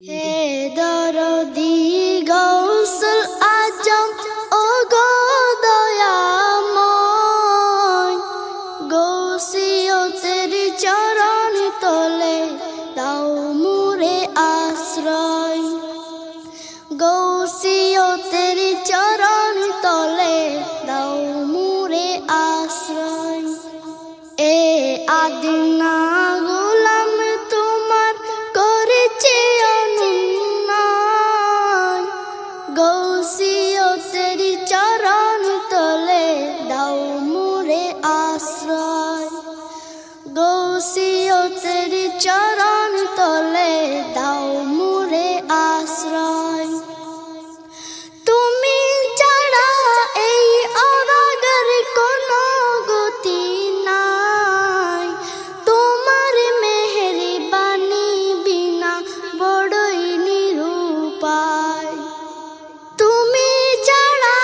হে দরদি গৌসুল আজম ও গো দয়াময়, গৌসিয়তের চরণ তলে দাও মুরে আশ্রয়। গৌসিয়তের চরণ তলে দাও মুরে আশ্রয়। এ আদিনা গোলাম তোমার করেছে অনুন্নয়, গৌসিয়তের চরণ তলে দাও মুরে আশ্রয়। গৌসিয়তের চরণ তলে দাও মুরে আশ্রয়। তুমি ছাড়া এই অরাগের কোনো গতি নাই, তোমার মেহেরবানি বিনা বড়ই নিরুপায়। তুমি ছাড়া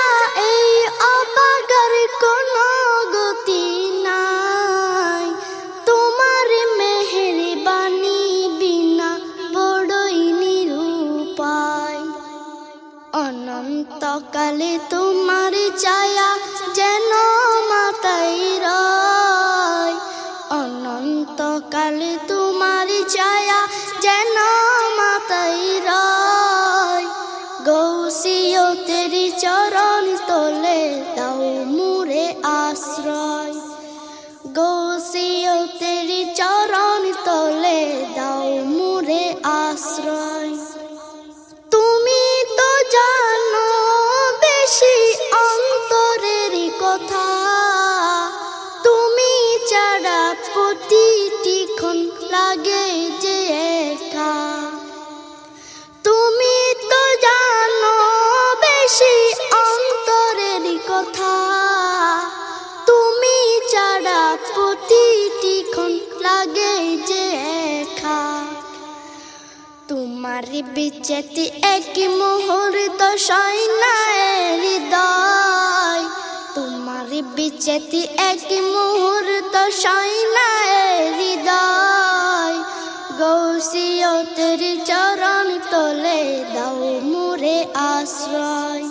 এই অবাগের কোনো গতি নাই, তোমার মেহেরবানি বিনা বড়ই নিরুপায়। অনন্তকালে তোমার ছায়া যেন মাথায় রয়, অনন্তকালে তোমার ছায়া যেন মাথায় রয়। গৌসিয়তের চরণ তলে দাও মুরে আশ্রয়। গৌসিয়তের চরণ তলে দাও মুরে আশ্রয়। তুমি তো জানো বেশি অন্তরের কথা, তুমি ছাড়া প্রতিটি ক্ষণ লাগে যে একা। তুমি তো জানো বেশি অন্তরের কথা, তুমি ছাড়া প্রতিটি ক্ষণ লাগে যে একা। তোমার বিচ্ছেদ এক মুহূর্ত সয় না হৃদয়, তোমার বিচ্ছেদ এক মুহূর্ত সয় না হৃদয়। গৌসিয়তের চরণ তলে দাও মুরে আশ্রয়।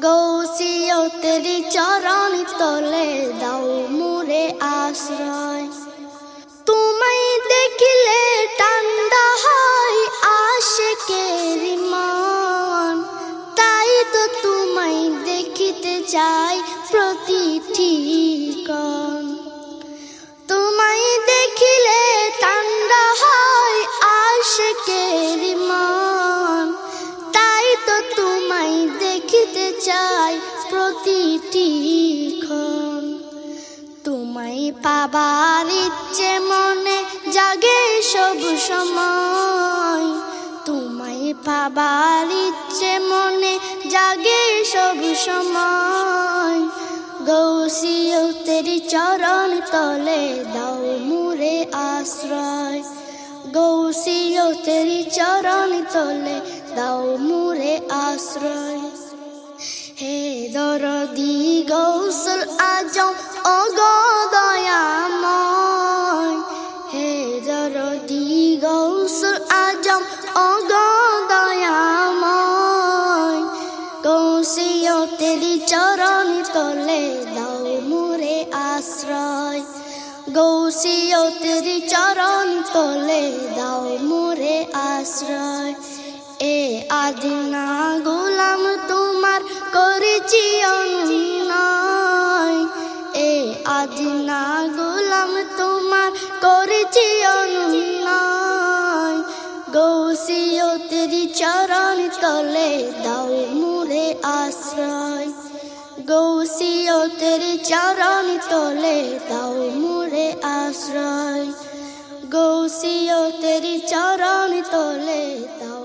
গৌসিয়তের চরণ তলে দাও মুরে আশ্রয়। তোমায় দেখিলে ঠান্ডা হয় আশিকের মন, তাই তো তোমায় দেখিতে চাই প্রতিটি ক্ষণ। তোমায় দেখিলে ঠান্ডা হয় আশিকের মন, তাই তো তোমায় দেখিতে চাই প্রতিটি ক্ষণ। তোমায় পাবার ইচ্ছে মনে জাগে সব সময়, তোমায় পাবার ইচ্ছে মনে জাগে সব সময়। গৌসিয়তের চরণ তলে দাও মুরে আশ্রয়। গৌসিয়তের চরণ তলে দাও মুরে আশ্রয়। হে দরদি গৌসুল আজম ও গো দয়াময়, হে দরদি গৌসুল আজম ও গো দয়াময়। গৌসিয়তের চরণ তলে দাও মুরে আশ্রয়। গৌসিয়তের চরণ তলে দাও মুরে আশ্রয়। এ আদিনা গোলাম তোমার করেছি অনুন্নয়, এ আদিনা গোলাম তোমার করেছি অনুন্নয়। গৌসিয়তের চরণ তলে দাও মুরে আশ্রয়। গৌসিয়তের চরণ তলে দাও মুরে আশ্রয়। গৌসিয়তের চরণ তলে দাও